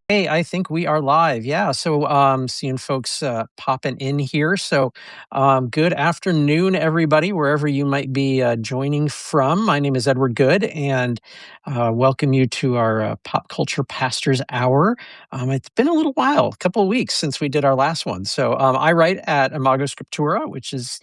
Hey, I think we are live. Yeah. So, seeing folks popping in here. So, good afternoon, everybody, wherever you might be joining from. My name is Edward Good, and welcome you to our Pop Culture Pastors Hour. It's been a little while, a couple of weeks since we did our last one. So, I write at Imago Scriptura, which is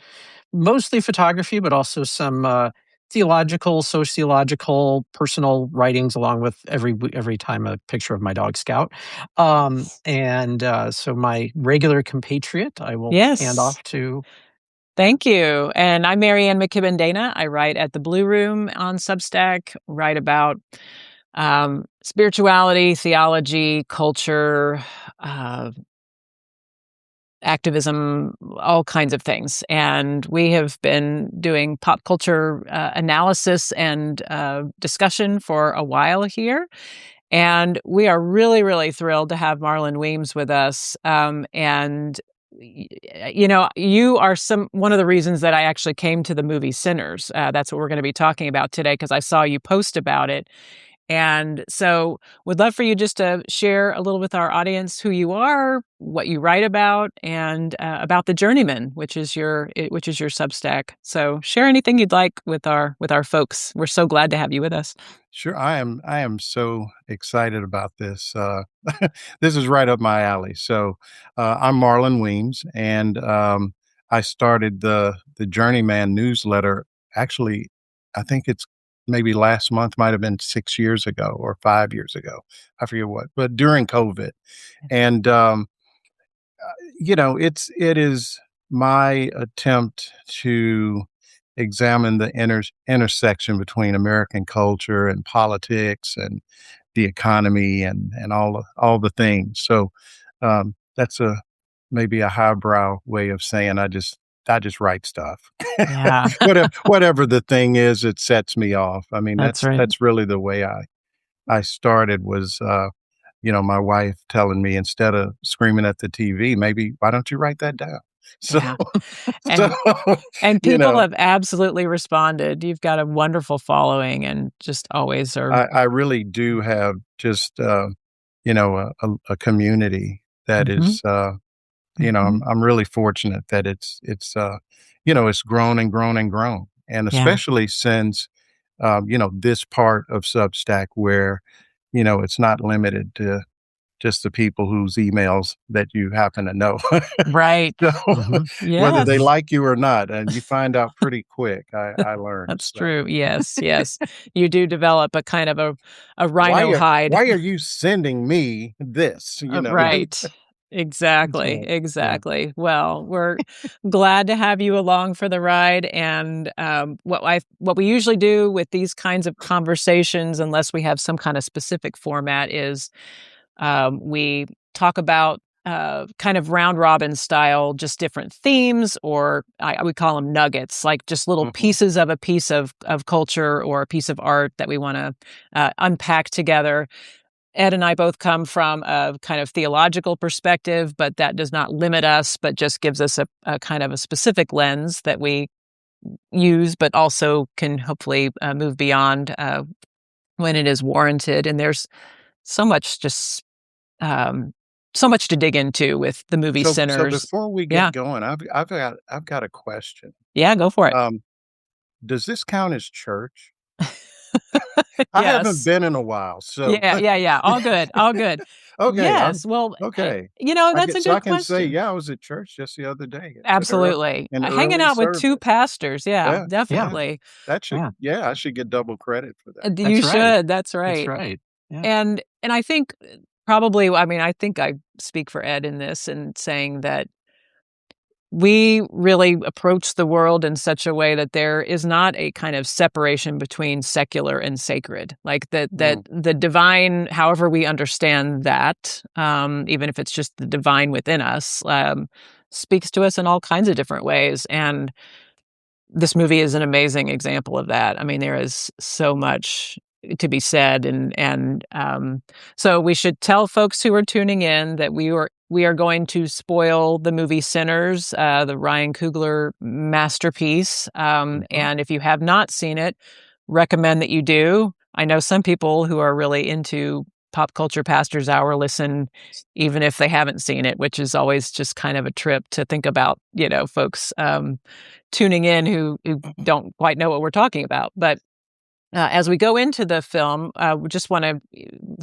mostly photography, but also some theological, sociological, personal writings, along with every time a picture of my dog Scout. So my regular compatriot, I will hand Yes. off to. Thank you. And I'm Marianne McKibben Dana. I write at the Blue Room on Substack, write about spirituality, theology, culture, uh, activism, all kinds of things. And we have been doing pop culture analysis and discussion for a while here. And we are really, really thrilled to have Marlon Weems with us. You are one of the reasons that I actually came to the movie Sinners. That's what we're going to be talking about today because I saw you post about it. And so would love for you just to share a little with our audience who you are, what you write about, and about the Journeyman, which is your Substack. So share anything you'd like with our folks. We're so glad to have you with us. Sure, I am so excited about this. This is right up my alley. So, I'm Marlon Weems, and I started the Journeyman newsletter. Actually, I think it's maybe last month, might have been 6 years ago or 5 years ago. I forget what, but during COVID, and it is my attempt to examine the intersection between American culture and politics and the economy and all the things. So that's a maybe a highbrow way of saying I just write stuff. Yeah, Whatever the thing is, it sets me off. I mean, that's that's right. that's really the way I started was my wife telling me instead of screaming at the TV, maybe why don't you write that down? So, Yeah. so And and you people know, have absolutely responded. You've got a wonderful following and just always are. I really do have just a community that Mhm, is mhm. I'm really fortunate that it's grown and grown and grown, and Yeah. especially since this part of Substack where it's not limited to just the people whose emails that you happen to know. Right. So, Mhm. whether they Yes. like you or not, and you find out pretty quick, I learned, That's so. true. Yes, yes. You do develop a kind of a "Why rhino are hide. why are you sending me this?" Right. Exactly, So, yeah. exactly. Well, we're glad to have you along for the ride, and, what we usually do with these kinds of conversations, unless we have some kind of specific format, is, we talk about, kind of round robin style, just different themes, or I would call them nuggets, like just little Mhm. pieces of a piece of culture or a piece of art that we wanna, unpack together. Ed and I both come from a kind of theological perspective, but that does not limit us, but just gives us a kind of a specific lens that we use, but also can hopefully move beyond when it is warranted. And there's so much just um, so much to dig into with the movie So Sinners. before we Yeah, get going, I've got a question. yeah, go for it. Um, does this count as church? I haven't Yes. been in a while, so Yeah, yeah, yeah. All good, all good. okay, Yes. Well, okay. that's a So good I can say, question. yeah, I was at church just the other day Absolutely. in Hanging early out with 2 service. pastors, yeah, Yeah, yeah. Yeah. definitely. Yeah. I should get double credit for that. You That's right. should, that's That's right. right. Yeah. And I think probably I mean, I think I speak for Ed in this in saying that we really approach the world in such a way that there is not a kind of separation between secular and sacred. Like that Mm, the divine, however we understand that, even if it's just the divine within us, speaks to us in all kinds of different ways. And this movie is an amazing example of that. I mean, there is so much to be said, and so we should tell folks who are tuning in that we are going to spoil the movie Sinners, the Ryan Coogler masterpiece. mhm. And if you have not seen it, recommend that you do. I know some people who are really into Pop Culture Pastors Hour listen even if they haven't seen it, which is always just kind of a trip to think about, folks, tuning in who don't quite know what we're talking about. But as we go into the film, we just want to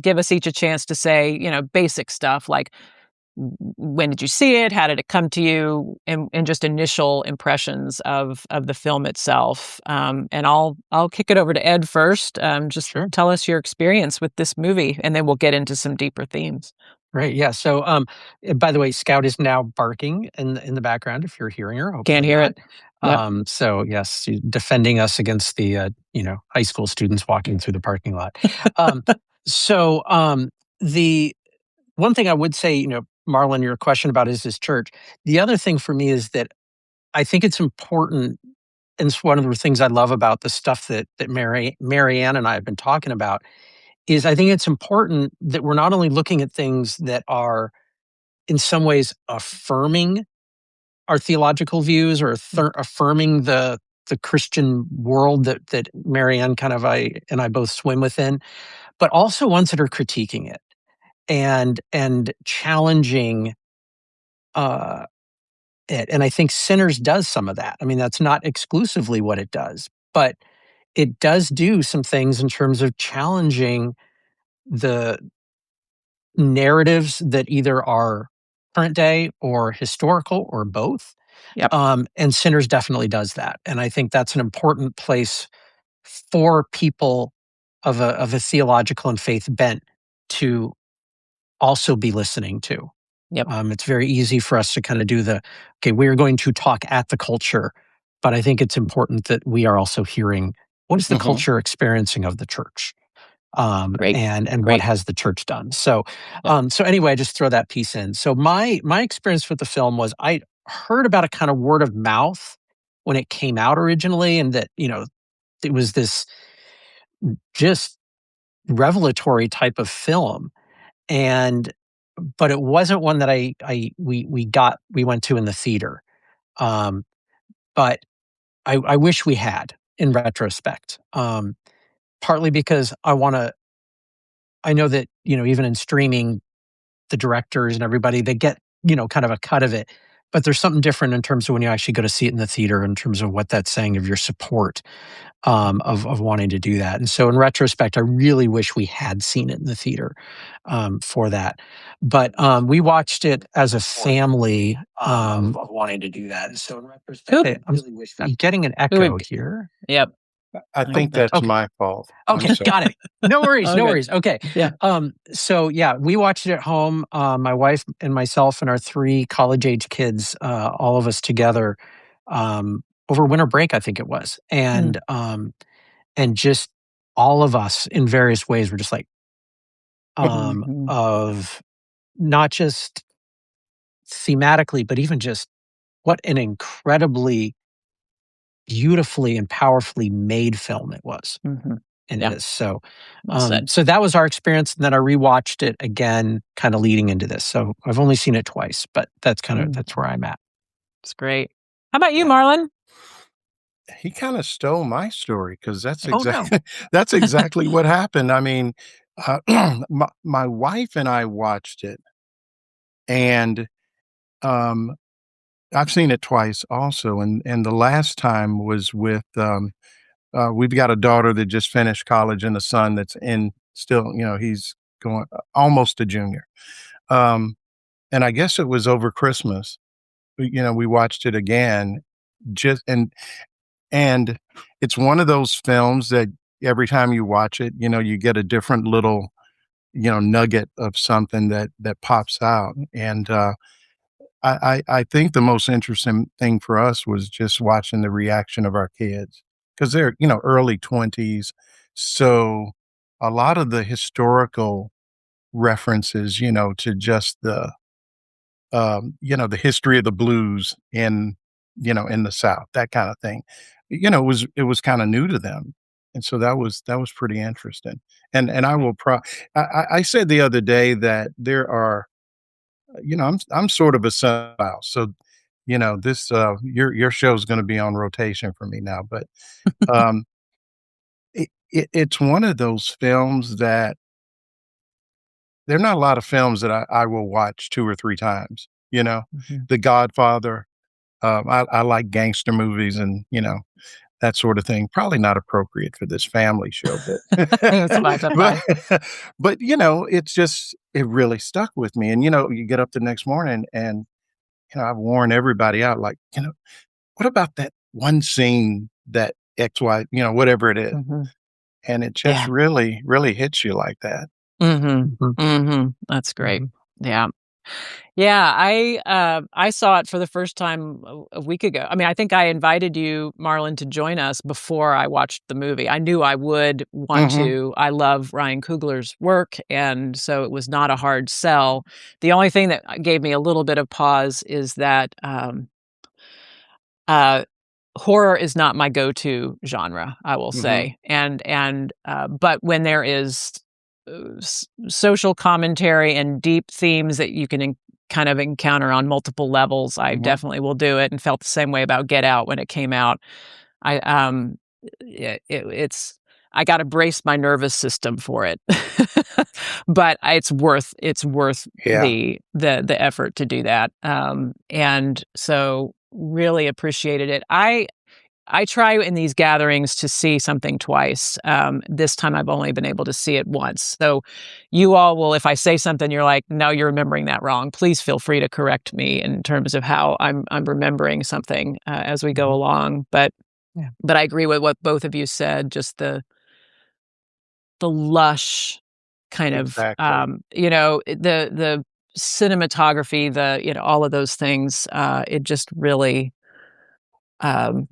give us each a chance to say, basic stuff like when did you see it? How did it come to you? And just initial impressions of the film itself. And I'll kick it over to Ed first. Just Sure. tell us your experience with this movie, and then we'll get into some deeper themes. Right. Yeah. So, by the way, Scout is now barking in the background. If you're hearing her, Can't hopefully hear not. it. Yep. So yes, defending us against the high school students walking through the parking lot. Um, so the one thing I would say, Marlon, your question about is this church. The other thing for me is that I think it's important, and it's one of the things I love about the stuff that Marianne and I have been talking about, is I think it's important that we're not only looking at things that are in some ways affirming our theological views or affirming the Christian world that Marianne I both swim within, but also ones that are critiquing it and challenging uh, it. And I think Sinners does some of that. I mean, that's not exclusively what it does, but it does do some things in terms of challenging the narratives that either are current day or historical or both. Yep. And Sinners definitely does that. And I think that's an important place for people of a theological and faith bent to also be listening to. Yep. It's very easy for us to kind of do okay, we're going to talk at the culture, but I think it's important that we are also hearing what is the Hmm. culture experiencing of the church, Great. and what Great. has the church done. So, Yep. so anyway, I just throw that piece in. So my experience with the film was I heard about a kind of word of mouth when it came out originally, and that it was this just revelatory type of film, and but it wasn't one that we went to in the theater. Um, but I wish we had in retrospect. Partly because I know that, even in streaming, the directors and everybody, they get, kind of a cut of it. But there's something different in terms of when you actually go to see it in the theater in terms of what that's saying of your support, of wanting to do that. And so in retrospect, I really wish we had seen it in the theater, for that. But we watched it as a family, of wanting to do that. And so in retrospect, Oop. I'm getting an We've echo here. Yep. I I think got that's Okay. my fault. I'm Okay, sorry. got it. No worries, Oh, no good. worries. Okay. Yeah. So yeah, we watched it at home. My wife and myself and our three college age kids, all of us together, over winter break, I think it was. Mm. And just all of us in various ways were just like, Mhm. of not just thematically, but even just what an incredibly beautifully and powerfully made film it was. Mhm. And Yeah. is. So, Well said. so that was our experience, and then I rewatched it again, kinda leading into this. So, I've only seen it twice, but Mm. that's where I'm at. It's great. How about you, Yeah. Marlon? He kind of stole my story because that's Oh, no. exactly that's exactly what happened. I mean, my wife and I watched it, and um, I've seen it twice also, and the last time was with we've got a daughter that just finished college and a son that's in still, he's going almost a junior. Um, and I guess it was over Christmas. We watched it again, just and it's one of those films that every time you watch it, you get a different little, nugget of something that pops out. And I think the most interesting thing for us was just watching the reaction of our kids because they're, early 20s. So a lot of the historical references, to just the history of the blues in the South, that kind of thing. It was kind of new to them. And so that was pretty interesting. And I will I said the other day that there are, I'm sort of a sundial. So, this your show is going to be on rotation for me now, but um it's one of those films that there are not a lot of films that I will watch 2 or 3 times, you know? Mhm. The Godfather, I like gangster movies and, that sort of thing. Probably not appropriate for this family show, but That's fine, that's but fine. but, it's just it really stuck with me, and, you get up the next morning and, I've worn everybody out, like, "What about that one scene that X, Y," whatever it is, Mhm. and it just Yeah. really, really hits you like that. Mhm. Mhm, Mhm. That's great. mhm, Yeah. Yeah, I saw it for the first time a week ago. I mean, I think I invited you, Marlon, to join us before I watched the movie. I knew I would want Mhm, to. I love Ryan Coogler's work, and so it was not a hard sell. The only thing that gave me a little bit of pause is that, uh, horror is not my go-to genre, I will mhm, say, but when there is, social commentary and deep themes that you can kind of encounter on multiple levels, I mhm. definitely will do it, and felt the same way about Get Out when it came out. I, it's I gotta brace my nervous system for it. But it's worth Yeah, the effort to do that, and so really appreciated it. I try in these gatherings to see something twice. This time I've only been able to see it once. So you all will, if I say something, you're like, no, you're remembering that wrong. Please feel free to correct me in terms of how I'm remembering something as we go mhm. along. But Yeah. but I agree with what both of you said. Just the lush kind of exactly. the cinematography, all of those things. It just really um,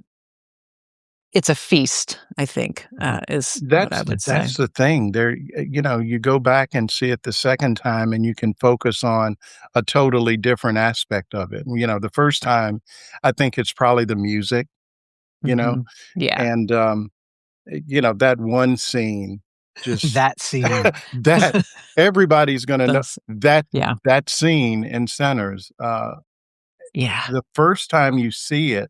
it's a feast, I think, Mhm. is what I That's would say. that's the thing. You go back and see it the second time and you can focus on a totally different aspect of it. The first time, I think it's probably the music, you know, Mhm. Yeah. and, that one scene just That scene. that everybody's gonna know Those that yeah. that scene in Centers, Yeah. the first time you see it,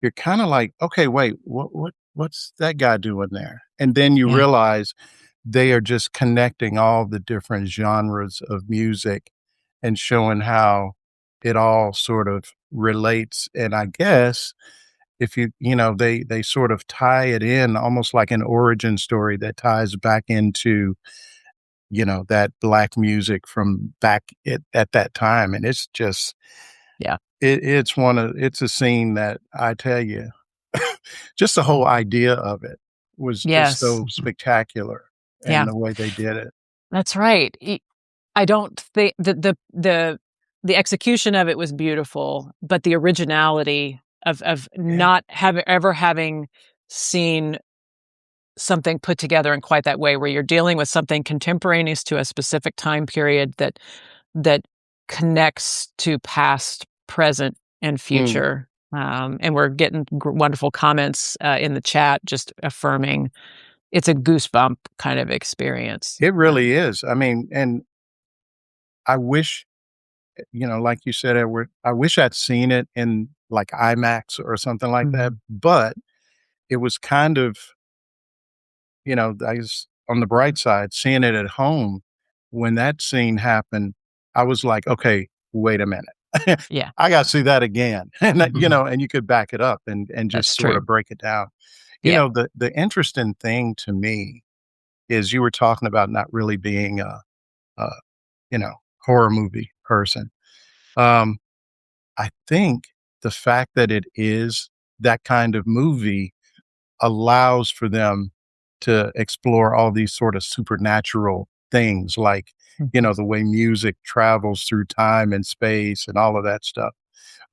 you're kinda like, "Okay, wait, what's that guy doing there?" And then you Yeah. realize they are just connecting all the different genres of music and showing how it all sort of relates, and I guess if they sort of tie it in almost like an origin story that ties back into, that Black music from back at that time, and it's just Yeah. it's a scene that I tell you, just the whole idea of it was just Yes. so Mhm. spectacular, and Yeah. the way they did it. That's right. I don't think the execution of it was beautiful, but the originality of Yeah. not having seen something put together in quite that way, where you're dealing with something contemporaneous to a specific time period that connects to past, present, and Mm. future. And we're getting wonderful comments in the chat, just affirming it's a goosebump kind of experience. It really is. I mean, and I wish, like you said, Edward, I wish I'd seen it in like IMAX or something like that, Mhm. but it was kind of, I was on the bright side, seeing it at home. When that scene happened, I was like, okay, wait a minute. Yeah, I got to see that again. And Mhm. and you could back it up and that's just sort true. of break it down. Yeah. The interesting thing to me is you were talking about not really being a you know, horror movie person. Um, I think the fact that it is that kind of movie allows for them to explore all these sort of supernatural things, like, Mhm. the way music travels through time and space and all of that stuff.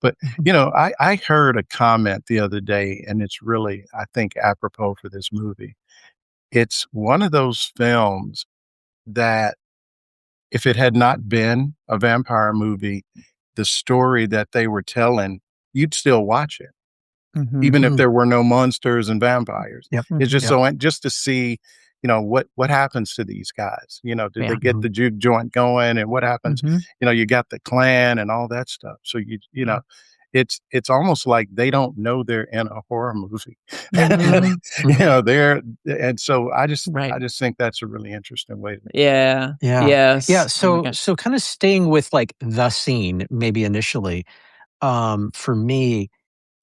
But, Mhm. I heard a comment the other day, and it's really, I think, apropos for this movie. It's one of those films that if it had not been a vampire movie, the story that they were telling, you'd still watch it, Mhm. even if Mm. there were no monsters and vampires. Yep. It's Mhm. just Yep. just to see, what happens to these guys. Did they Yeah. get Mhm. the juke joint going, and what happens? Mhm. You got the clan and all that stuff. So you Mhm. know, it's almost like they don't know they're in a horror movie. Mhm. They're and so Right. I just think that's a really interesting way to Yeah. Yeah. Yeah, Yes. Oh my so gosh. so kinda staying with, like, the scene maybe initially, for me,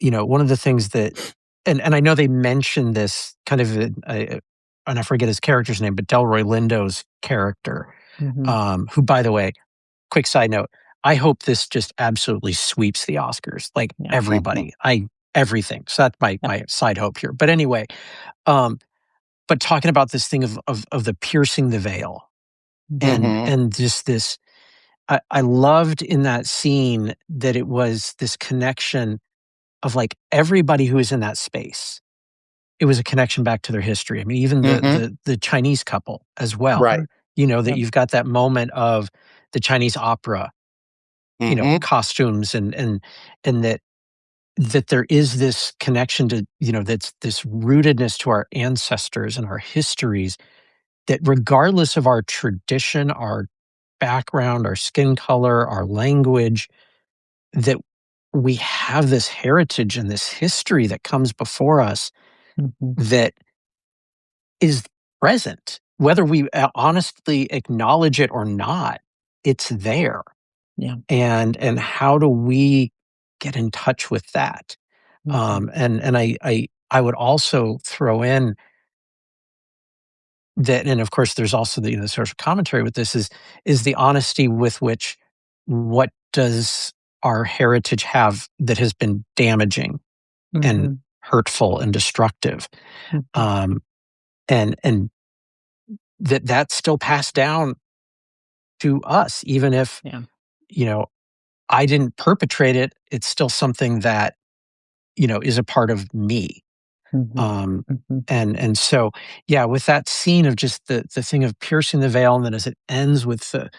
one of the things that and I know they mentioned this kind of and I forget his character's name, but Delroy Lindo's character, Mhm. who, by the way, quick side note, I hope this just absolutely sweeps the Oscars, like, Yeah. Mhm. everybody. Everything. So that's my Yep. my side hope here. But anyway, um, but talking about this thing of the piercing the veil Mhm. and just this I loved in that scene that it was this connection of, like, everybody who was in that space. It was a connection back to their history. I mean, even the Mhm. the the Chinese couple as well, Right. Sure. that Yep. you've got that moment of the Chinese opera, Mhm. costumes and that there is this connection to, that's this rootedness to our ancestors and our histories that regardless of our tradition, our background, our skin color, our language, that we have this heritage and this history that comes before us Mhm. that is present. Whether we honestly acknowledge it or not, it's there. Yeah. And how do we get in touch with that? Mhm. And I would also throw in that, and of course, there's also the social commentary with this is the honesty with which what does our heritage have that has been damaging and Mhm. hurtful and destructive, Mhm. um, and that's still passed down to us, even if Yeah. you know I didn't perpetrate it. It's still something that is a part of me. Mhm. Um, Mhm. and so, yeah, with that scene of just the thing of piercing the veil, and then as it ends with the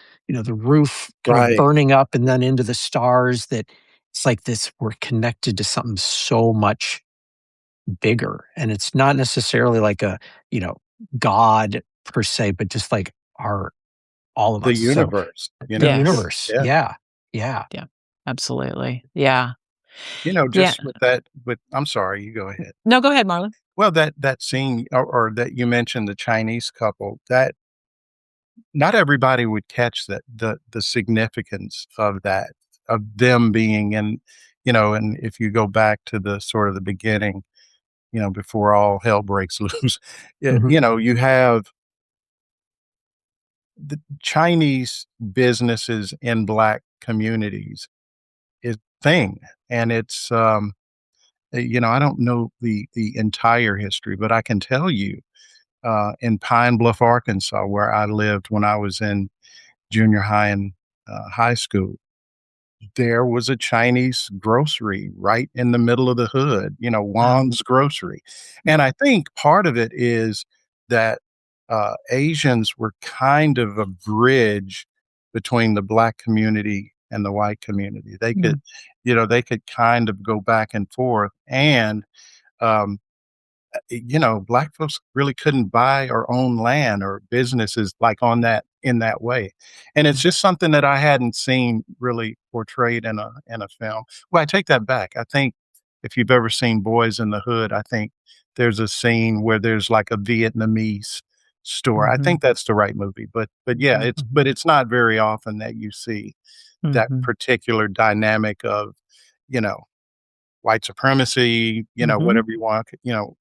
roof kind of Right. burning up and then into the stars, that it's like this we're connected to something so much bigger, and it's not necessarily like a you know God per se, but just like our all of The us. So universe, the Yes. universe, Yeah. yeah, yeah. Yeah. Absolutely. Yeah. Yeah. Just with that with I'm sorry, you go ahead. No, go ahead, Marlon. Well, that scene or that you mentioned the Chinese couple, that not everybody would catch that the significance of that, of them being in, and if you go back to the sort of the beginning, before all hell breaks loose, Mhm, you have the Chinese businesses in Black communities is thing, and it's, I don't know the entire history, but I can tell you, in Pine Bluff, Arkansas, where I lived when I was in junior high and, high school, there was a Chinese grocery right in the middle of the hood, Wow. Wong's Grocery. And I think part of it is that Asians were kind of a bridge between the Black community and the white community. Mm. They could kind of go back and forth. And um, Black folks really couldn't buy or own land or businesses like on that in that way. And it's just something that I hadn't seen really portrayed in a film. Well, I take that back. I think if you've ever seen Boys in the Hood, I think there's a scene where there's like a Vietnamese store. I Mhm. think that's the right movie. But yeah, Mhm. it's not very often that you see that Mhm. particular dynamic of, you know, white supremacy, Mhm. whatever you want,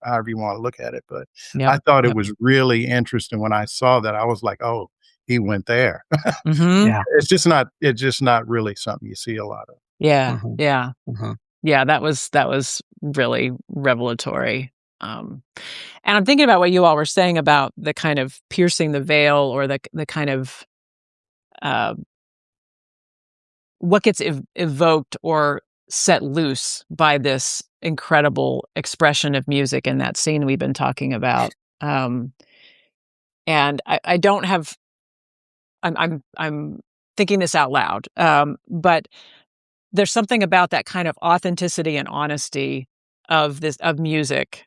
however you wanna look at it, but Yep. I thought it Yep. was really interesting when I saw that, I was like, "Oh, he went there." Mhm. yeah. It's just not really something you see a lot of. Yeah. Mhm, Yeah. mhm, Yeah, that was really revelatory. Um, and I'm thinking about what you all were saying about the kind of piercing the veil or the kind of, uh, what gets evoked or set loose by this incredible expression of music in that scene we've been talking about. Um, and I don't have I'm thinking this out loud, but there's something about that kind of authenticity and honesty of music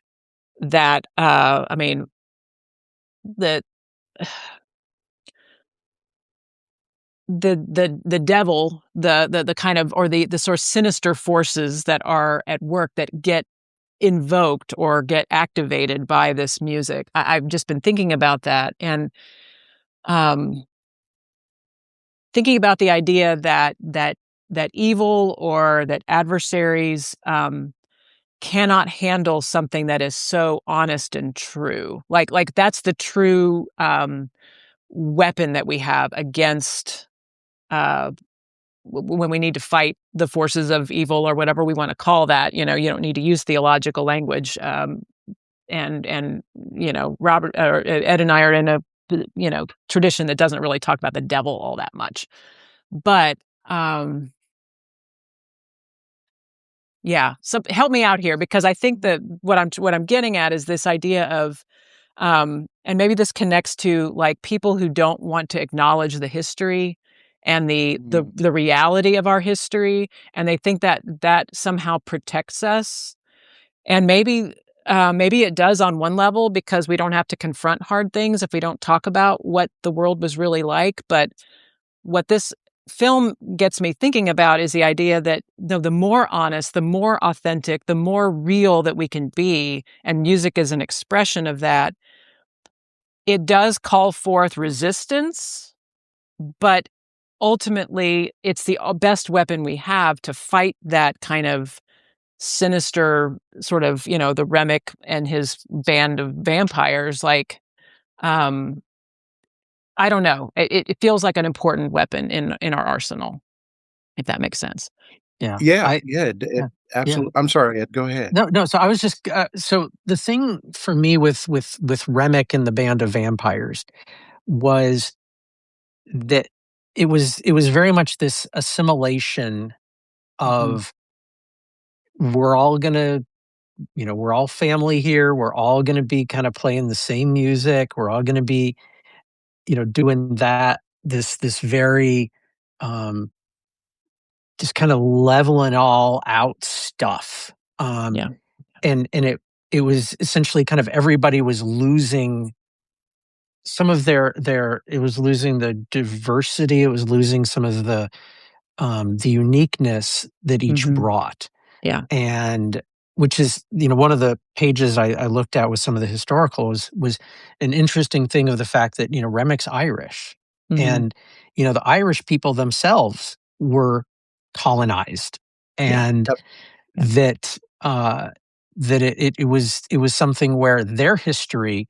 that, I mean, that the devil, the kind of, or the sort of sinister forces that are at work that get invoked or get activated by this music. I've just been thinking about that, and um, thinking about the idea that evil or that adversaries cannot handle something that is so honest and true. Like that's the true weapon that we have against uh, when we need to fight the forces of evil or whatever we want to call that. You don't need to use theological language. And Robert or Ed and I are in a tradition that doesn't really talk about the devil all that much. But um, yeah, so help me out here, because I think that what I'm getting at is this idea of and maybe this connects to like people who don't want to acknowledge the history and Mm. the reality of our history, and they think that that somehow protects us. And maybe it does on one level, because we don't have to confront hard things if we don't talk about what the world was really like. But what this film gets me thinking about is the idea that the more honest, the more authentic, the more real that we can be, and music is an expression of that. It does call forth resistance, but ultimately it's the best weapon we have to fight that kind of sinister sort of, the Remick and his band of vampires. Like, um, I don't know. It feels like an important weapon in our arsenal, if that makes sense. Yeah. Yeah, I yeah, yeah. it Yeah. absolutely. I'm sorry, Ed, go ahead. No, no, so I was just so the thing for me with Remick and the Band of Vampires was that it was very much this assimilation Mhm. of we're all gonna, we're all family here, we're all gonna be kind of playing the same music, we're all gonna be, doing that this very um just kind of leveling all out stuff. Um Yeah. and it was essentially kind of everybody was losing some of their it was losing the diversity, it was losing some of the uniqueness that each Mhm. brought. Yeah. And which is, one of the pages I looked at with some of the historical was an interesting thing of the fact that, Remick's Irish. Mhm. And, the Irish people themselves were colonized, Yeah. and Yep. Yeah. that it was something where their history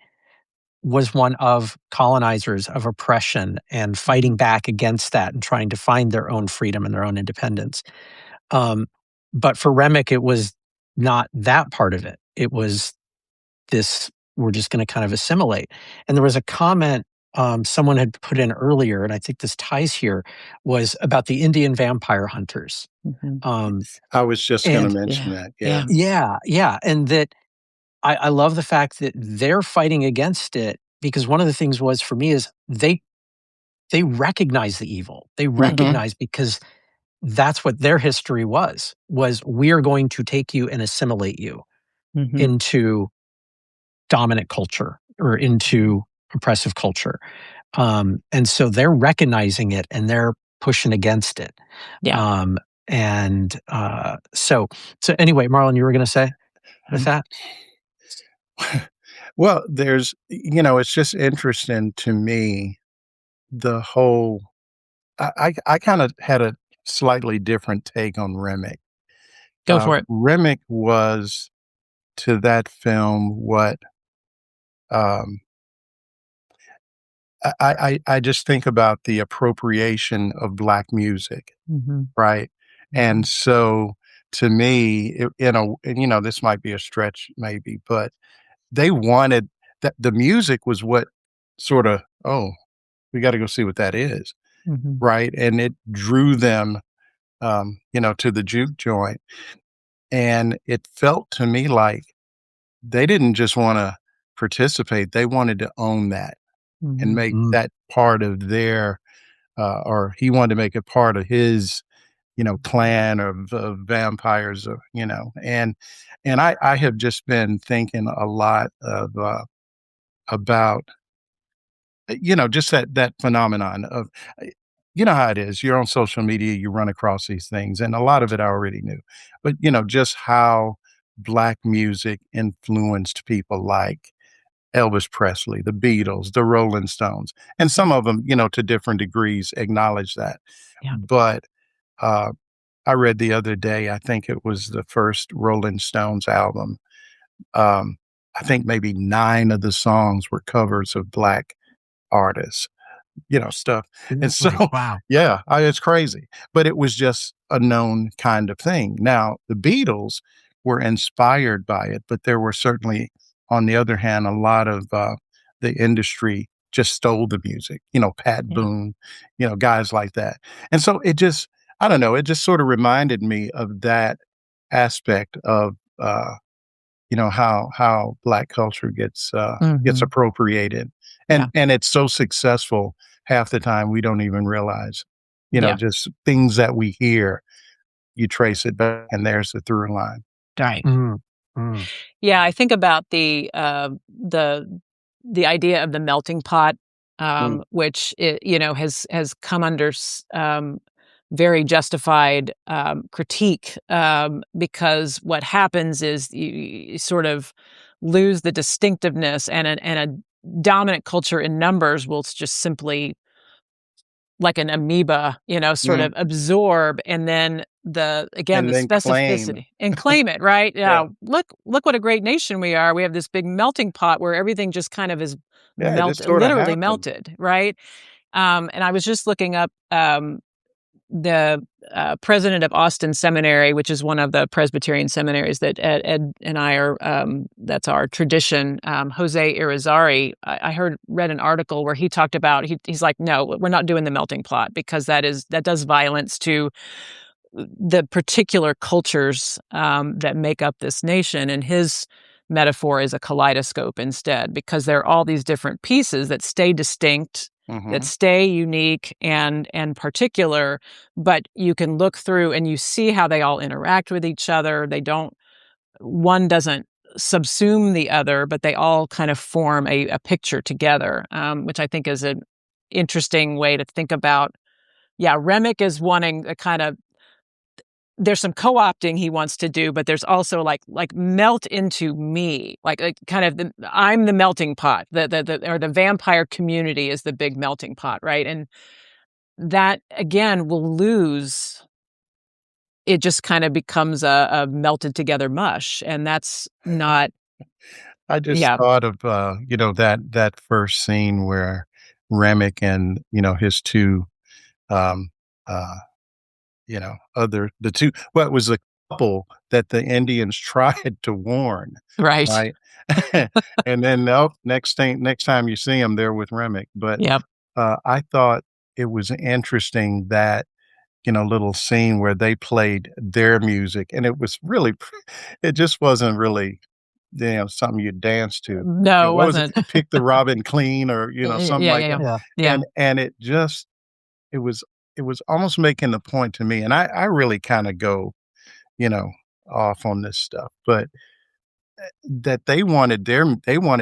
was one of colonizers, of oppression, and Mhm. fighting back against that and trying to find their own freedom and their own independence. Um, but for Remick, it was not that part of it. It was this, we're just going to kind of assimilate. And there was a comment someone had put in earlier, and I think this ties here, was about the Indian vampire hunters. Mhm. Um, I was just gonna and mention Yeah. that, yeah. Yeah. yeah, yeah. And that I love the fact that they're fighting against it, because one of the things was for me is they recognize the evil. They Mhm. recognize, because that's what their history was we are going to take you and assimilate you Mhm. into dominant culture or Mhm. into oppressive culture. And so they're recognizing it and they're pushing against it. Yeah. Um, and so anyway, Marlon, you were going to say with Um, that? Well, it's just interesting to me, the whole I kinda had a slightly different take on Remick. Go for it. Remick was to that film what, um I just think about the appropriation of Black music, Mhm. right? And Mhm. so, to me, this might be a stretch maybe, but they wanted that the music was what sorta, "Oh, we gotta go see what that is," Mhm. right? And it drew them, to the juke joint, and it felt to me like they didn't just wanna participate, they wanted to own that and Mhm. make Mm, that part of their, or he wanted to make it part of his, clan of vampires, and I have just been thinking a lot about, just that phenomenon of you know how it is. You're on social media, you run across these things, and a lot of it I already knew. But, just how Black music influenced people like Elvis Presley, the Beatles, the Rolling Stones, and some of them, to different degrees acknowledge that. Yeah. But, uh, I read the other day, I think it was the first Rolling Stones album. Um, I think maybe 9 of the songs were covers of Black artists, stuff. And so, Really? Wow. yeah, it's crazy, but it was just a known kind of thing. Now, the Beatles were inspired by it, but there were certainly, on the other hand, a lot of the industry just stole the music, Pat Yeah. Boone, guys like that. And so it just, I don't know, it just sort of reminded me of that aspect of, how Black culture gets Mhm. appropriated, and Yeah. and it's so successful half the time we don't even realize, Yeah. just things that we hear, you trace it back, and there's the through line. Right. Mm, mm, Yeah, I think about the idea of the melting pot, Mm, which has come under very justified critique, because what happens is you sort of lose the distinctiveness, and a dominant culture in numbers will just simply, like an amoeba, sort mm, of absorb, and then the and then claim. specificity and claim it, right? Yeah, Yeah, look what a great nation we are. We have this big melting pot where everything just kind of is yeah, it just sorta literally happened. melted, right? And I was just looking up the president of Austin Seminary, which is one of the Presbyterian seminaries that Ed and I are, that's our tradition. Jose Irizarry, I read an article where he talked about, he's like, no, we're not doing the melting pot because that does violence to the particular cultures that make up this nation. And his metaphor is a kaleidoscope instead, because there are all these different pieces that stay distinct, that Mhm, stay unique and particular, but you can look through and you see how they all interact with each other. One doesn't subsume the other, but they all kind of form a picture together, which I think is an interesting way to think about. Yeah, Remick is wanting a kind of, there's some co-opting he wants to do, but there's also like melt into me, like kind of I'm the melting pot, or the vampire community is the big melting pot, right? And that again will lose. It just kind of becomes a melted together mush, and that's not. I just Yeah, thought of, that first scene where Remick and, his 2, um, uh other the 2, well, it was a couple that the Indians tried to warn, right. right? And then, nope, next time you see them, 'em, they're with Remick, but, Yep. I thought it was interesting that, little scene where they played their music, and it was really it just wasn't really, something you dance to. No, it What was it? wasn't. "Pick the Robin Clean," or, something Yeah, like yeah, yeah, that, yeah. yeah. and it was it was almost making the point to me, and I really kinda go, you know, off on this stuff, but that they wanted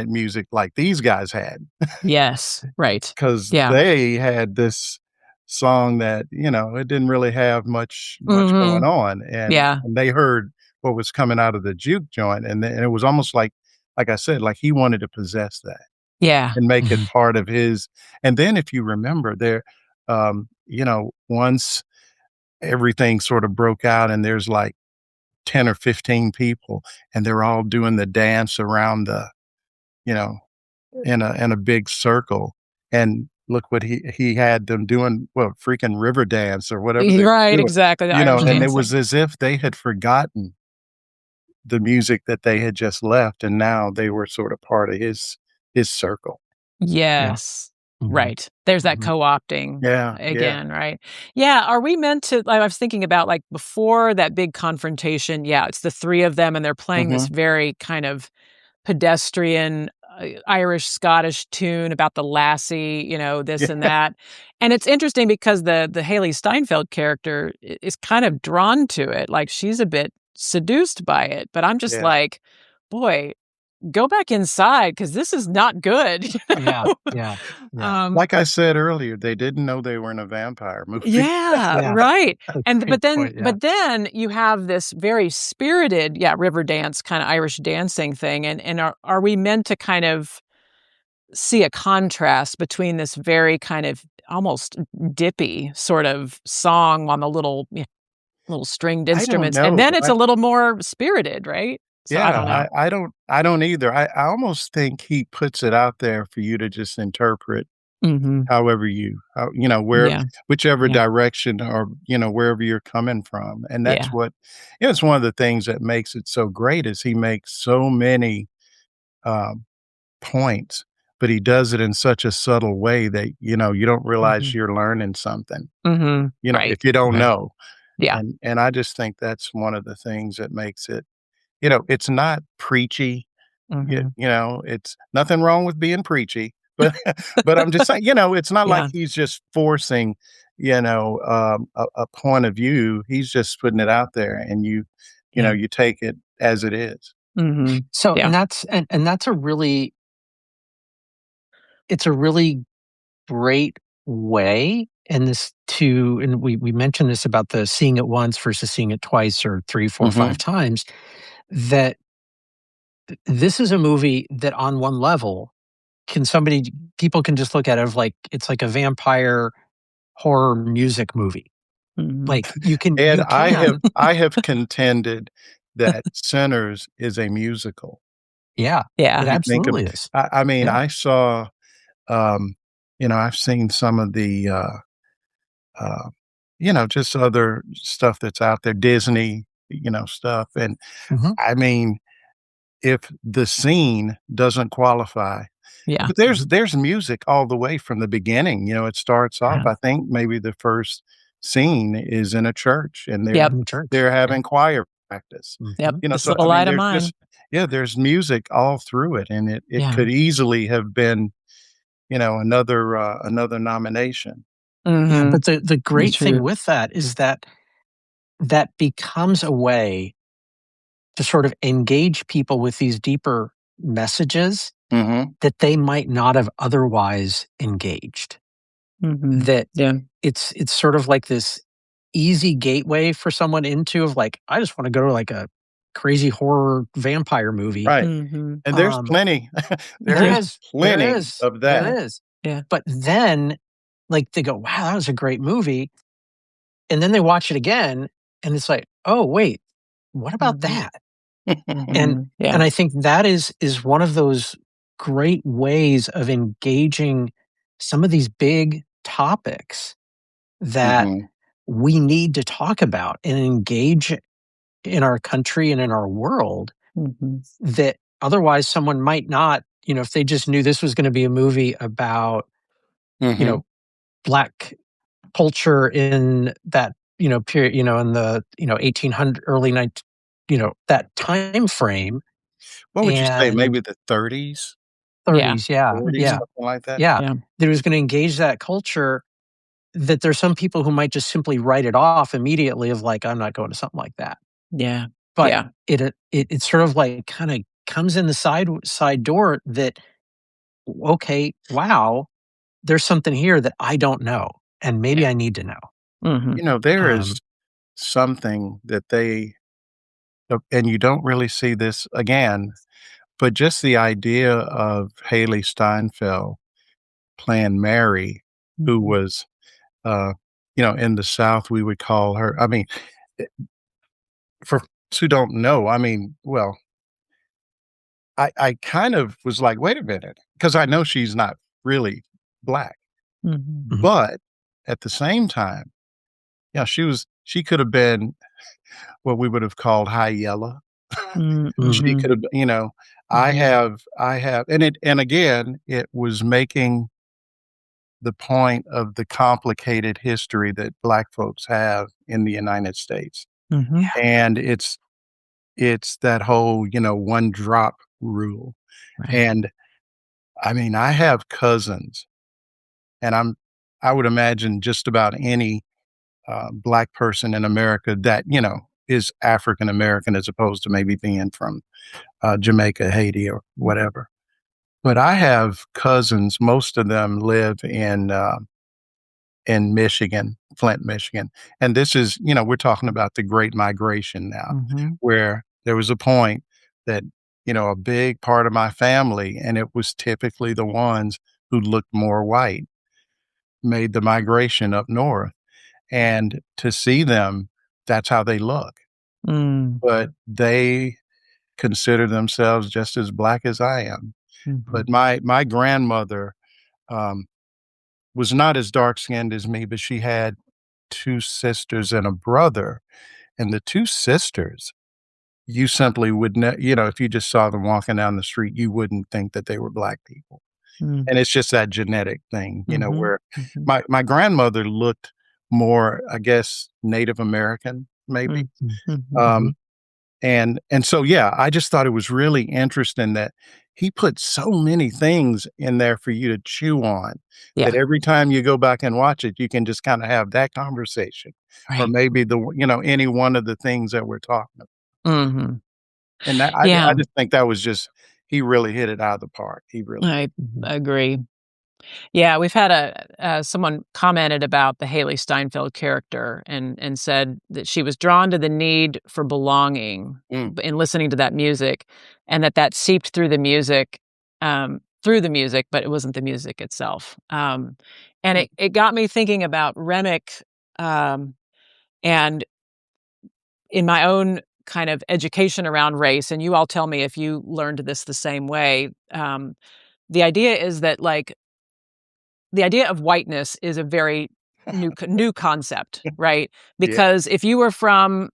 music like these guys had, Yes, right. because Yeah. they had this song that, it didn't really have much going Mhm. on, and Yeah, they heard what was coming out of the juke joint, and it was almost like I said, like he wanted to possess that yeah. and make it Mhm. part of his. And then if you remember there, once everything sort of broke out and there's like 10 or 15 people and they're all doing the dance around you know, in a big circle, and look what he had them doing, well, freaking river dance or whatever they were Right, doing, exactly, the Irish and it was dancing. as if they had forgotten the music that they had just left, and now they were sort of part of his circle. Yeah. Yes. Mhm, Right. There's that mhm. co-opting Yeah, yeah. again, right? Yeah, are we meant to, like, I was thinking about, like, before that big confrontation, yeah, it's the 3 of them, and they're playing this Mhm. very kind of pedestrian, Irish, Scottish tune about the lassie, this and Yeah, that, and it's interesting because the Haley Steinfeld character is kind of drawn to it, like, she's a bit seduced by it, but I'm just yeah. like, "Boy." go back inside because this is not good. Yeah, yeah, yeah, Like I said earlier, they didn't know they were in a vampire movie. Yeah, yeah. right. That's a And great point, yeah. but then you have this very spirited, yeah, river dance, kinda Irish dancing thing, and are we meant to kind of see a contrast between this very kind of almost dippy sort of song on the little stringed I don't instruments, and know. then it's a little more spirited, right? So I Yeah, don't know. I don't either. I almost think he puts it out there for you to just interpret Mhm. however you where Yeah, whichever yeah, direction or, wherever you're coming from, and that's yeah. what it's one of the things that makes it so great is he makes so many, um, points, but he does it in such a subtle way that, you don't realize Mhm. you're learning something, Mhm. if Right, you don't right. know, Yeah. and I just think that's one of the things that makes it it's not preachy. Mhm. It's nothing wrong with being preachy, but but I'm just saying, it's not like Yeah, he's just forcing, a point of view. He's just putting it out there, and yeah. you take it as it is. Mhm. So, Yeah. and that's a really it's a really great way and this to and we mentioned this about the seeing it once versus seeing it twice or 3, 4, 5 Mhm, times, that this is a movie that on one level can somebody people can just look at it of like it's like a vampire horror music movie. Mhm. Like and you can I have contended that Sinners is a musical. yeah, it If Yeah. you think of absolutely is. I mean, Yeah. I saw, um, I've seen some of the, uh, just other stuff that's out there, Disney, stuff, and Mhm. I mean, if the scene doesn't qualify Yeah. but there's music all the way from the beginning, it starts off, Yeah. I think maybe the first scene is in a church, and Yep. In the church. they're Yeah. having choir practice, Yep. Mhm. This so, little I mean, light of there's mine. just yeah, there's music all through it, and it Yeah. could easily have been, another nomination. Yeah, Mhm. but the That's great thing true. with that is that that becomes a way to sort of engage people with these deeper messages Mhm, that they might not have otherwise engaged. Mhm. That Yeah. it's sort of like this easy gateway for someone into of like, I just wanna go to like a crazy horror vampire movie. right, Mhm. and there's Um, plenty there Yeah. is, there plenty is, of there Yeah. that. is. Yeah. But then, like, they go, "Wow, that was a great movie," and then they watch it again, and it's like, "Oh, wait, what about Mhm. that?" And Mhm. Yeah. and I think that is one of those great ways of engaging some of these big topics that Mhm, we need to talk about and engage in our country and in our world Mhm. that otherwise someone might not, if they just knew this was going to be a movie about, you mhm. know, black culture in that, period, in the, 1800 early 19, that time frame What would you say, and maybe the 30s, Yeah. 30s. Yeah. 40s, Yeah. Mhm. something like that? Yeah. Yeah. That was going to engage that culture that there's some people who might just simply write it off immediately of like, I'm not going to something like that. Yeah. But Yeah. it sort of like kind of comes in the side door that, okay, wow, there's something here that I don't know, and maybe Yeah. I need to know. Mhm. There is Um, something that and you don't really see this again, but just the idea of Haley Steinfeld playing Mary, who Mhm. was, uh, in the South, we would call her I mean, eh, for folks who don't know, I mean, well, I kind of was like, "Wait a minute," because I know she's not really black, Mhm. mhm, but at the same time, yeah, she could have been what we would have called high yellow. Mm, She mhm. could have Mhm. I have and again, it was making the point of the complicated history that Black folks have in the United States, Mhm. yeah, and it's that whole, one drop rule, Right. and, I mean, I have cousins, and I would imagine just about any, Black person in America that, is African American as opposed to maybe being from Jamaica, Haiti, or whatever. But I have cousins. Most of them live in Michigan, Flint, Michigan, and this is, we're talking about the Great Migration now, Mhm. where there was a point that, a big part of my family, and it was typically the ones who looked more white, made the migration up north. And to see them, that's how they look. Mm. But they consider themselves just as black as I am. Mhm. But my grandmother, um, was not as dark-skinned as me, but she had 2 sisters and a brother, and the 2 sisters, you simply would if you just saw them walking down the street, you wouldn't think that they were black people. Mm. And it's just that genetic thing, Mhm. where Mhm. my grandmother looked more, I guess, Native American, maybe. Mm. Mhm. Um, and so, yeah, I just thought it was really interesting that he put so many things in there for you to chew on, Yeah. that every time you go back and watch it, you can just kinda have that conversation, or Right. maybe any one of the things that we're talking about. Mhm. And that I Yeah, just think that was just he really hit it out of the park. He really did. I Mhm. agree. Yeah, we've had someone commented about the Haley Steinfeld character and said that she was drawn to the need for belonging Mm, in listening to that music, and that seeped through the music, but it wasn't the music itself. And mm, it got me thinking about Remick, um, and in my own kind of education around race, and you all tell me if you learned this the same way. The idea is that like the idea of whiteness is a very new concept, right? yeah, Because if you were from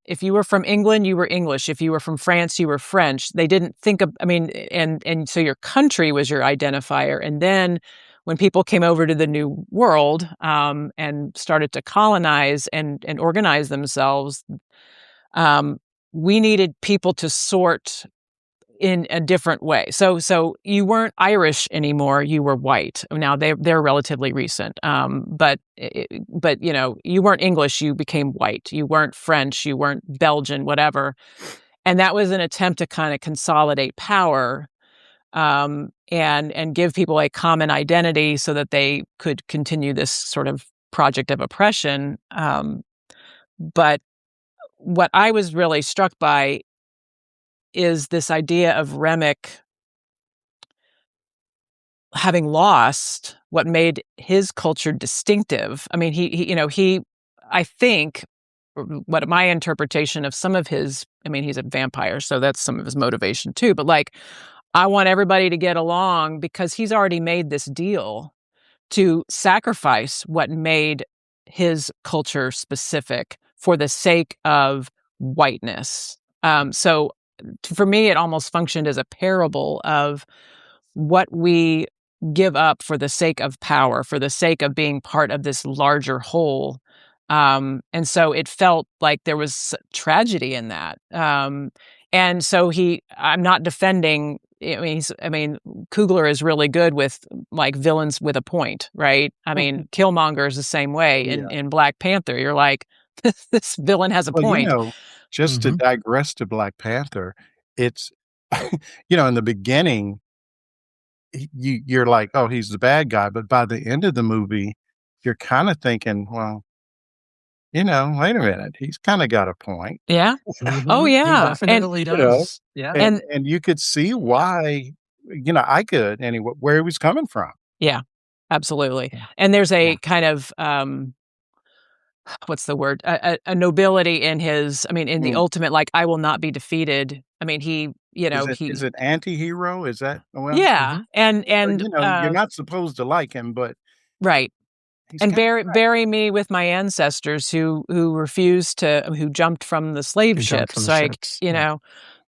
England, you were English. If you were from France, you were French. They didn't think of, I mean, and so your country was your identifier. And then when people came over to the New World, and started to colonize and organize themselves, um, we needed people to sort in a different way. So you weren't Irish anymore, you were white. Now they're relatively recent. But you weren't English, you became white. You weren't French, you weren't Belgian, whatever. And that was an attempt to kind of consolidate power, and give people a common identity so that they could continue this sort of project of oppression. But what I was really struck by is this idea of Remick having lost what made his culture distinctive. I mean, he I think what my interpretation of some of his, I mean, he's a vampire, so that's some of his motivation too, but like I want everybody to get along because he's already made this deal to sacrifice what made his culture specific for the sake of whiteness. So for me, it almost functioned as a parable of what we give up for the sake of power, for the sake of being part of this larger whole. And so it felt like there was tragedy in that. And so I'm not defending. I mean, Kugler is really good with like villains with a point, right? I mean, Killmonger is the same way yeah. in Black Panther. You're like, this villain has a Well, point, just to Mhm. digress to Black Panther, it's in the beginning, you're like, "Oh, he's the bad guy," but by the end of the movie, you're kinda thinking, "Well, wait a minute, he's kinda got a point." yeah. Oh, Mhm. He yeah, definitely You know? does. Yeah. And and and you could see why, I could anyway, where he was coming from. yeah, absolutely. Yeah. And there's Yeah. a kind of, what's the word? A nobility in his, I mean, in the Mm. ultimate, like, I will not be defeated. I mean, Is it anti-hero? Is that well, yeah, Mhm. you're not supposed to like him, but right. he's And kinda bury me with my ancestors who refused to, who jumped from the slave Who jumped from ships, the like, ships. Yeah.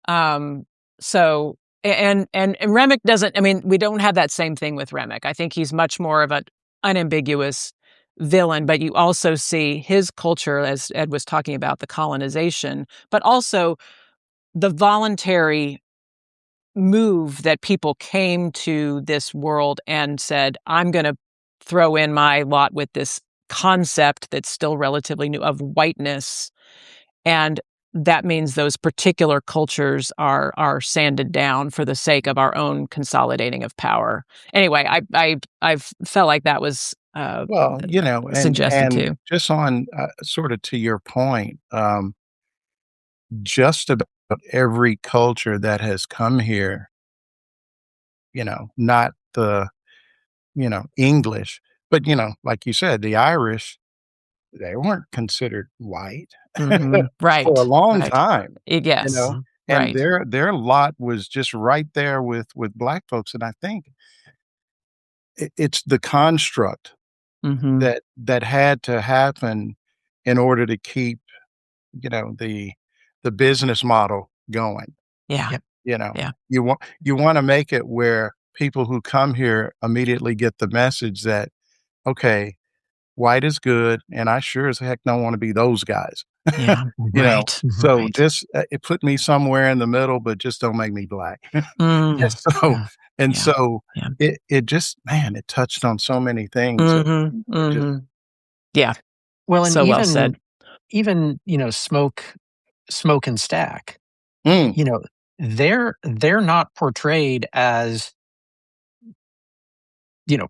um, so and Remick doesn't, I mean, we don't have that same thing with Remick. I think he's much more of an unambiguous villain, but you also see his culture, as Ed was talking about, the colonization, but also the voluntary move that people came to this world and said, "I'm gonna throw in my lot with this concept that's still relatively new of whiteness." And that means those particular cultures are sanded down for the sake of our own consolidating of power. Anyway, I felt like that was Well, you know, suggested and too. just on, sort of to your point, just about every culture that has come here, not the, English, but, like you said, the Irish, they weren't considered white Mhm. for a Right, long right. time, you Yes, know, Mhm. and right. their lot was just right there with black folks, and I think it's the construct Mhm. that had to happen in order to keep, the business model going. Yeah, Yep. yeah. You wanna make it where people who come here immediately get the message that, "Okay, white is good, and I sure as heck don't wanna be those guys." Yeah. Right, So right. just, it put me somewhere in the middle, but just don't make me black. And Mm. so Yeah, and yeah, so yeah. it just man, it touched on so many things that, Mhm, it just mhm. Yeah, Well, and so well said. even, Smoke and Stack, mm, you know, they're not portrayed as, you know,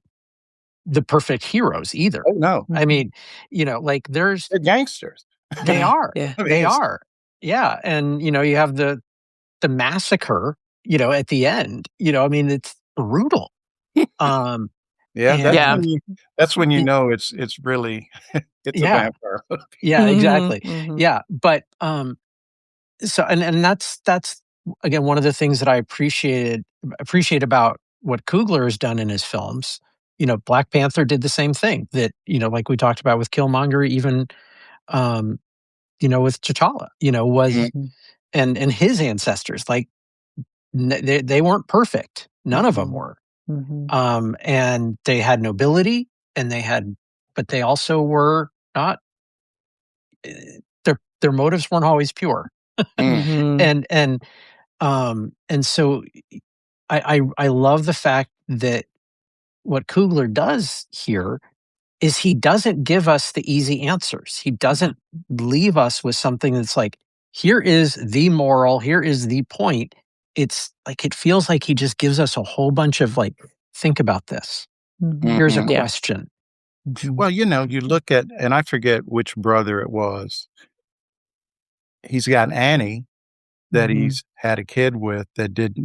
the perfect heroes either. oh, no, I Mhm. mean, like there's they're gangsters. they Yeah, are. yeah. I mean, They it's are. Yeah, and, you have the massacre, at the end, I mean, it's brutal. Um, yeah, Yeah. and that's when you y know it's really it's a yeah, vampire movie. yeah, Mhm, exactly. mhm. Yeah, but, so and that's again one of the things that I appreciate about what Coogler has done in his films. Black Panther did the same thing that, like we talked about with Killmonger, even um, with T'Challa, was Mhm, Mhm, and his ancestors, like they weren't perfect. None of them mhm, were. mhm, And they had nobility and but they also were not, their motives weren't always pure. mm, mhm. And so I love the fact that what Kugler does here is he doesn't give us the easy answers. He Yeah. doesn't leave us with something that's like, here is the moral, here is the point. It's like it feels like he just gives us a whole bunch of like, think about this. Mhm. Here's a mhm. Yeah. question. Mhm. Well, you look at and I forget which brother it was. He's got Annie that Mhm. he's had a kid with that did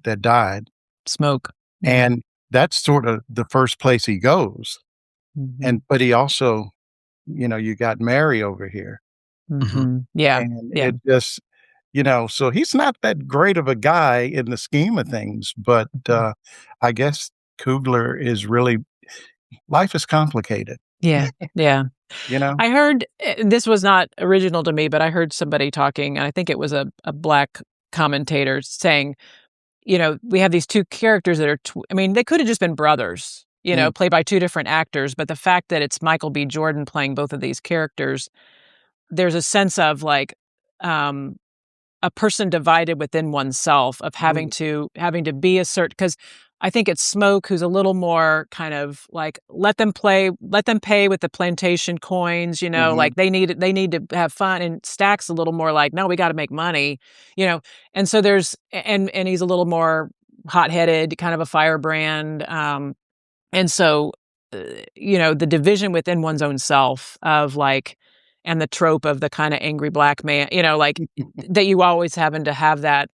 that died, Smoke. Yeah. and that's sort of the first place he goes, Mhm. but he also you got Mary over here, Mhm. Mhm. Yeah. and Yeah. it just so he's not that great of a guy in the scheme of things, but, Mhm. I guess Kugler is really life is complicated, Yeah. Yeah. you know? I heard this was not original to me, but I heard somebody talking, and I think it was a black commentator saying, we have these two characters that are, I mean, they could have just been brothers, Mm, played by two different actors, but the fact that it's Michael B. Jordan playing both of these characters, there's a sense of like, um, a person divided within oneself of mm, having to be a certain because I think it's Smoke who's a little more kind of like let them pay with the plantation coins, mhm, like they need to have fun, and Stack's a little more like, no, we got to make money, you know, and so and he's a little more hot-headed, kind of a firebrand, and so, uh, the division within one's own self of like, and the trope of the kind of angry black man, like that you always having to have that,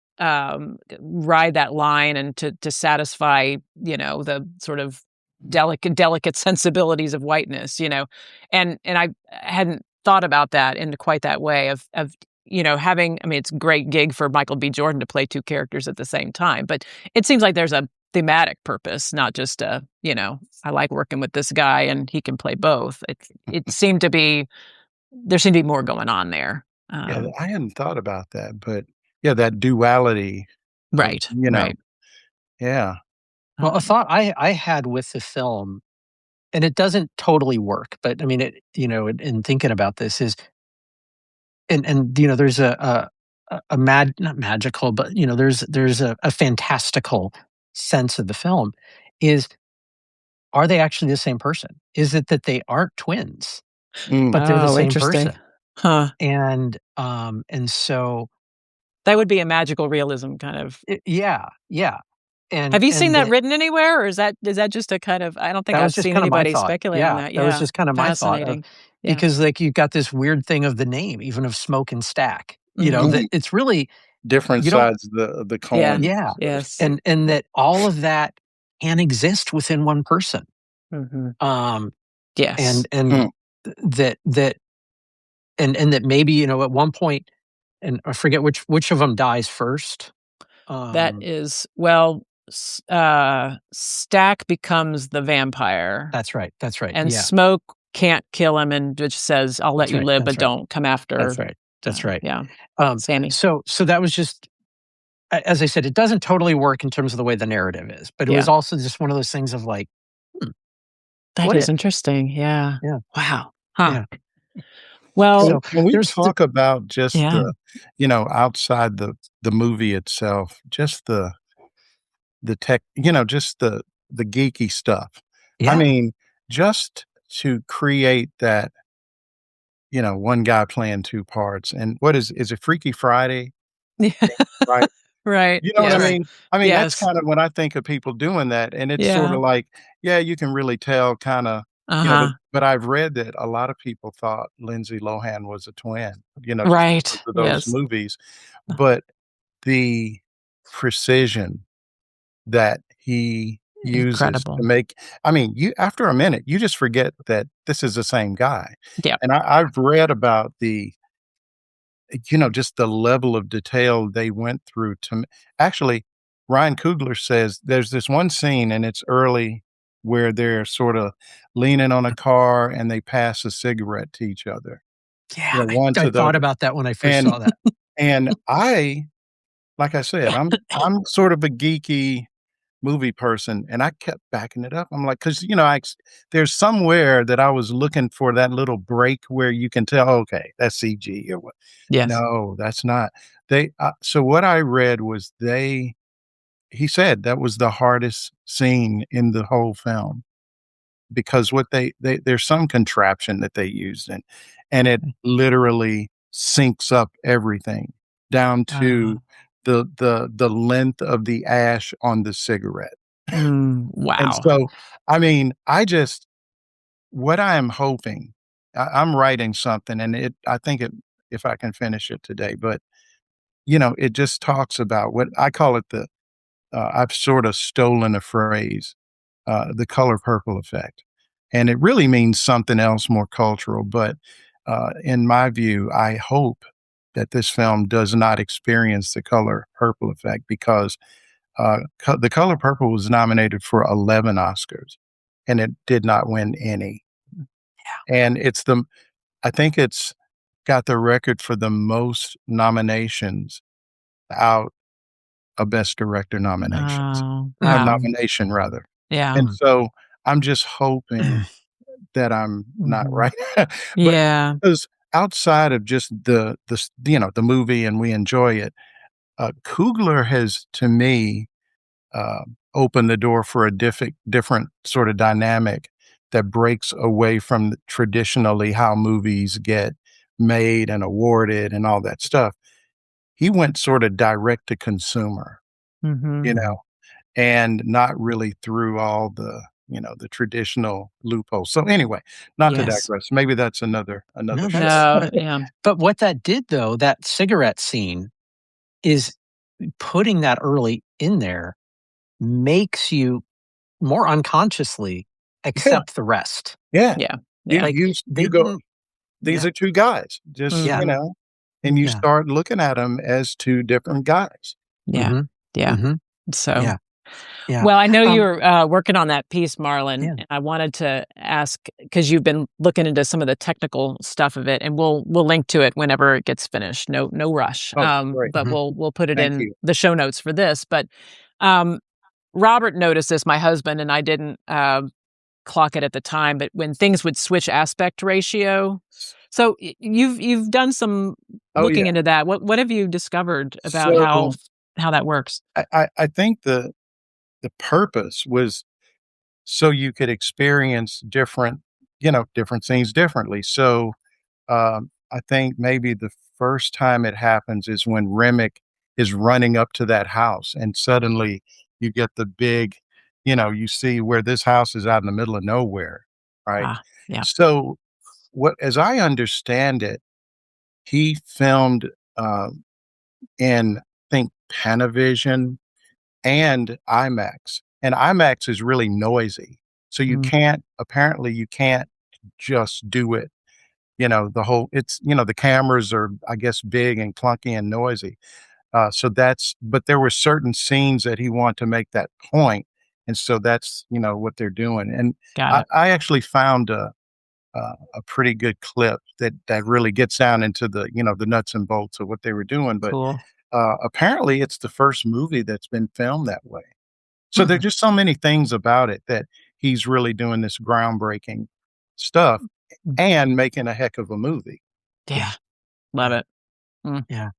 ride that line and to satisfy, the sort of delicate sensibilities of whiteness, and I hadn't thought about that in quite that way of having. I mean, it's a great gig for Michael B. Jordan to play two characters at the same time, but it seems like there's a thematic purpose, not just I like working with this guy and he can play both. It seemed to be there seemed to be more going on there. yeah, I hadn't thought about that, but, yeah, that duality of, Right, right. yeah, Well, a Um, thought I had with the film, and it doesn't totally work, but I mean, in thinking about this is, and there's a not magical, but there's a fantastical sense of the film. Is are they actually the same person? Is it that they aren't twins, mm, but they're the oh, same interesting. person? Huh. And so That would be a magical realism kind of. yeah, yeah. Have you seen And that that written anywhere, or is that just a kind of I don't think that was I've just seen kind of my anybody thought. speculate on Yeah, that. that was Yeah. just kind of my thought of Fascinating. Yeah. because like you've got this weird thing of the name, even of Smoke and Stack, that Mhm. Mhm. it's really Different you don't sides of the Yeah. coin, yeah, so to Yes. speak. and that all of that can exist within one person. Mhm. Um Yes. and Mm, that and that maybe, at one point, and I forget which of them dies first. That Um is well, Stack becomes the vampire, that's right. That's right. and Yeah. Smoke can't kill him and just says, "I'll let That's you right. live, That's but right. don't come after." That's right. That's right. Yeah, Um Sammy. so that was just as I said, it doesn't totally work in terms of the way the narrative is, but it was Yeah, also just one of those things of like, hmm, that what is if? interesting. Yeah. Yeah. Wow. Huh. Yeah. Well, So can we there's the talk about just yeah. outside the movie itself, just the tech, just the geeky stuff. I yeah. mean, just to create that, one guy playing 2 parts, and what is it Freaky Friday, right? Right. You know what I That's Yes. right. mean? I mean, that's Yes. kind of when I think of people doing that, and it's sorta Yeah. like, yeah, you can really tell kinda, but Uh-huh. I've read that a lot of people thought Lindsay Lohan was a twin, just because Right. of those Yes. movies, but the precision that he uses to Incredible. make, I mean, you after a minute, you just forget that this is the same guy, Yeah. and I've read about just the level of detail they went through to actually, Ryan Coogler says there's this one scene, and it's early, where they're sorta leaning on a car, and they pass a cigarette to each other, Yeah. I, one I to the thought other, about that when I first and saw that. like I said, I'm sort of a geeky movie person, and I kept backing it up. I'm like, 'cause, there's somewhere that I was looking for that little break where you can tell, "Okay, that's CG," or what. Yes. No, that's not. So what I read was he said that was the hardest scene in the whole film because what there's some contraption that they used, and it literally syncs up everything down Uh, to the length of the ash on the cigarette. And wow. so, I mean, what I am hoping, I'm writing something, and I think if I can finish it today, but, it just talks about what I call it I've sort of stolen a phrase, the color purple effect. And it really means something else more cultural, but, in my view, I hope that this film does not experience the color purple effect because The Color Purple was nominated for 11 Oscars, and it did not win any. And I think it's got the record for the most nominations out of Best Director nominations, Oh, or Mm, wow. nomination rather. Yeah. And mm. so I'm just hoping that I'm not Mhm. right. But Yeah. because outside of just the movie and we enjoy it, Coogler has, to me, open the door for a different sort of dynamic that breaks away from traditionally how movies get made and awarded and all that stuff. He went sort of direct to consumer, you Mhm. know, and not really through all the traditional loopholes. So anyway, not to Yes. digress. Maybe that's another No, show. No, yeah. but what that did though, that cigarette scene is putting that early in there makes you more unconsciously Yeah, accept the rest. yeah. Yeah. You Yeah. Like you they you go, didn't these yeah, are 2 guys, just, yeah, Mhm. and you yeah. start looking at them as 2 different guys. Yeah. Mhm. Yeah. Mhm. So Yeah. Yeah. well, I know Um, you're, working on that piece, Marlon, yeah. and I wanted to ask because you've been looking into some of the technical stuff of it, and we'll link to it whenever it gets finished. No rush. Oh, great. But Mhm. we'll put it Thank in you. the show notes for this. But, um, Robert noticed this, my husband, and I didn't, clock it at the time, but when things would switch aspect ratio. So you've done some Oh, looking yeah. into that. What have you discovered about So, how that works? I think the purpose was so you could experience different scenes differently. So, I think maybe the first time it happens is when Remick is running up to that house, and suddenly you get the big, you see where this house is out in the middle of nowhere, right? Ah, yeah. So, what as I understand it, he filmed, uh, in, I think, Panavision and IMAX, and IMAX is really noisy, so Mm, you can't just do it, the whole the cameras are, I guess, big and clunky and noisy, so but there were certain scenes that he wanted to make that point, and so that's, what they're doing, and got I it. I actually found a pretty good clip that really gets down into the nuts and bolts of what they were doing, but, Cool. apparently, it's the first movie that's been filmed that way. So Hmm. there's just so many things about it that he's really doing this groundbreaking stuff Mm, and making a heck of a movie. yeah, Yeah. love Yeah. it. Mm. Yeah.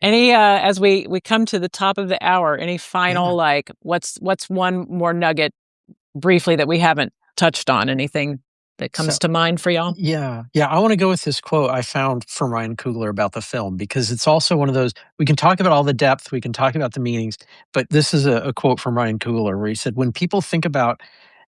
Any, as we come to the top of the hour, any final, Yeah. like, what's one more nugget briefly that we haven't touched on? Anything that So comes to mind for y'all? yeah, yeah, I wanna go with this quote I found from Ryan Coogler about the film because it's also one of those we can talk about all the depth, we can talk about the meanings, but this is a quote from Ryan Coogler where he said, "When people think about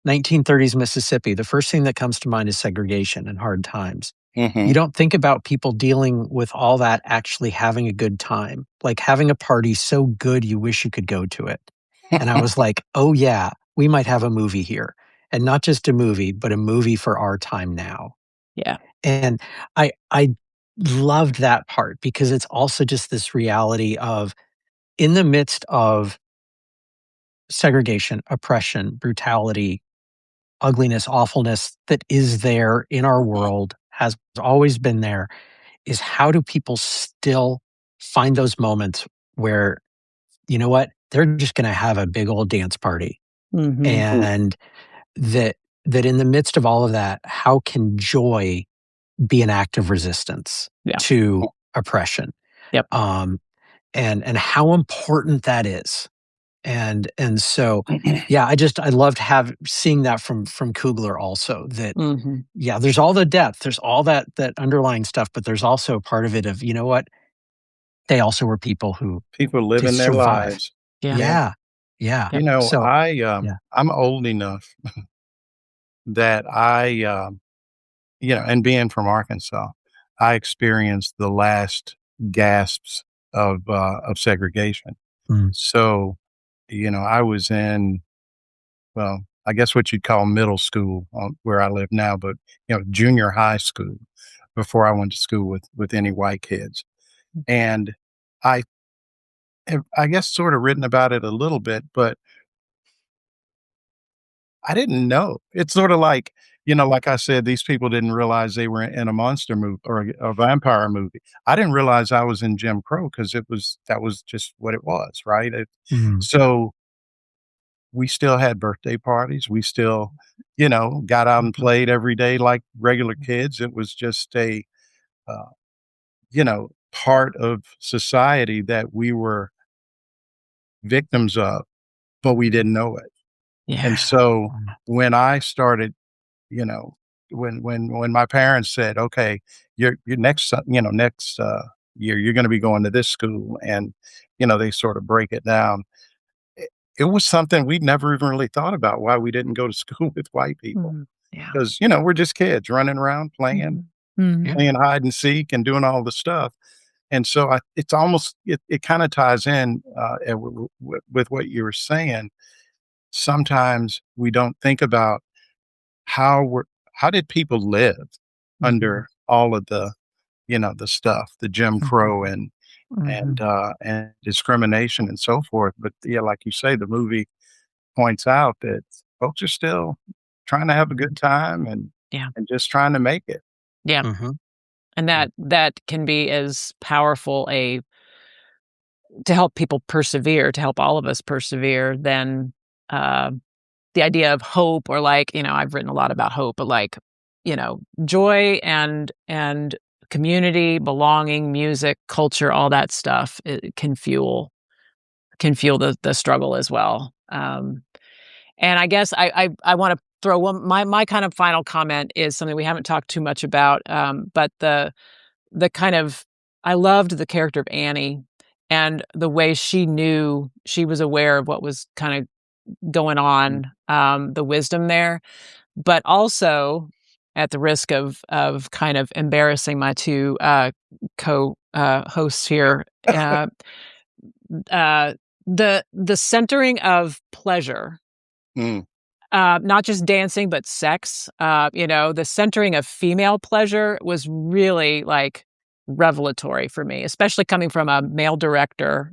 1930s Mississippi, the first thing that comes to mind is segregation and hard times. You Mhm. don't think about people dealing with all that actually having a good time, like having a party so good you wish you could go to it." And I was like, "Oh, yeah, we might have a movie here, and not just a movie, but a movie for our time now." Yeah. And I loved that part because it's also just this reality of in the midst of segregation, oppression, brutality, ugliness, awfulness that is there in our world, has always been there, is how do people still find those moments where, you know what, they're just gonna have a big old dance party, Mhm. and that in the midst of all of that, how can joy be an act of resistance Yeah. to oppression, Yep. um, and how important that is. And so, yeah, I loved seeing that from Kugler also that Mhm. yeah, there's all the depth, there's all that underlying stuff, but there's also a part of it of you know what they also were people who People did living their survive. lives. Yeah. Yeah. Yeah, yeah. Yep. So yeah, I'm old enough that and being from Arkansas, I experienced the last gasps of segregation. mm, So, I was in, well, I guess what you'd call middle school, where I live now, but, junior high school before I went to school with any white kids. And I I guess sort of written about it a little bit, but I didn't know. It's sort of like, like I said, these people didn't realize they were in a monster movie or a vampire movie. I didn't realize I was in Jim Crow because that was just what it was, right? mm, So we still had birthday parties. We still, got out and mhm, played every day like regular kids. It was just uh, part of society that we were victims of, but we didn't know it. And Yeah. so mm, when I started, you know, when my parents said, "Okay, your next year you're going to be going to this school," and they sort of break it down. It, it was something we'd never even really thought about why we didn't go to school with white people Mhm. Yeah. because we're just kids running around playing Mhm. Mhm. yeah, playing hide and seek and doing all the stuff. And so it's almost it kind of ties in with what you were saying. Sometimes we don't think about how were how did people live mhm, under all of the stuff, the Jim mhm, Crow Mhm. and discrimination and so forth. But yeah, like you say, the movie points out that folks are still trying to have a good mhm, time Yeah. and just trying to make it. Yeah. mhm, And yeah, that can be as powerful a to help people persevere, to help all of us persevere, than, uh, the idea of hope or, like, I've written a lot about hope, but, like, joy and community, belonging, music, culture, all that stuff, it can fuel the struggle as well. And I guess I wanna throw my kind of final comment is something we haven't talked too much about, but the kind of I loved the character of Annie and the way she was aware of what was kind of going on, the wisdom there, but also at the risk of kind of embarrassing my two co hosts here, uh, the centering of pleasure, Mm. not just dancing, but sex. The centering of female pleasure was really like revelatory for me, especially coming from a male director.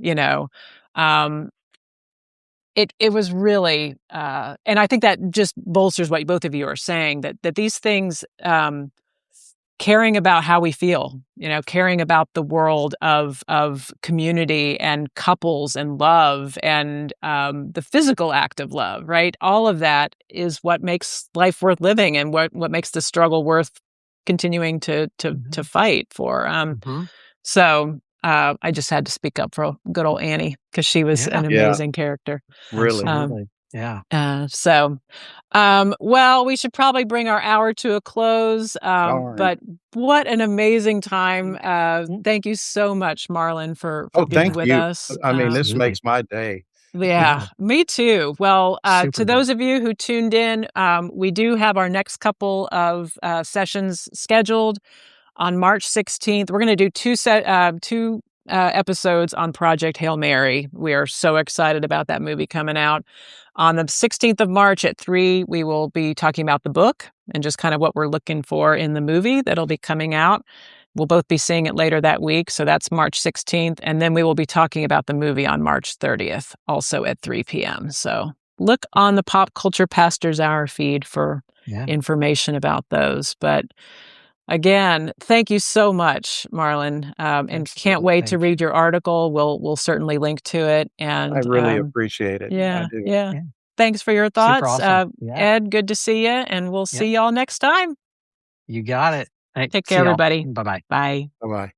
Um, it was really, and I think that just bolsters what both of you are saying, that these things, caring about how we feel, caring about the world of community and couples and love and the physical act of love, right? All of that is what makes life worth living and what makes the struggle worth continuing to Mhm. fight for. Mhm. So I just had to speak up for good old Annie because she was Yeah, an Yeah, amazing character. really. Um, absolutely. Yeah. well, we should probably bring our hour to a close. Darn. But what an amazing time. Mm. Thank you so much, Marlon, for Oh, being thank with you. us. I mean, this Absolutely. makes my day. Yeah, Yeah. me too. Well, Super to good. those of you who tuned in, we do have our next couple of sessions scheduled on March 16th. We're going to do two episodes on Project Hail Mary. We are so excited about that movie coming out. On the 16th of March at 3, we will be talking about the book and just kind of what we're looking for in the movie that'll be coming out. We'll both be seeing it later that week, so that's March 16th. And then we will be talking about the movie on March 30th, also at 3 p.m. So look on the Pop Culture Pastors Hour feed for Yeah, information about those. But again, thank you so much, Marlon, and can't absolutely. wait to Thank you. read your article. We'll certainly link to it. I And really appreciate it. I yeah, do. yeah. Yeah, Thanks for your super thoughts, awesome. Yeah, Ed. Good to see you, and we'll yeah, see y'all next time. you got it. Hey, Take care, see y'all. everybody. Bye bye. Bye. Bye-bye.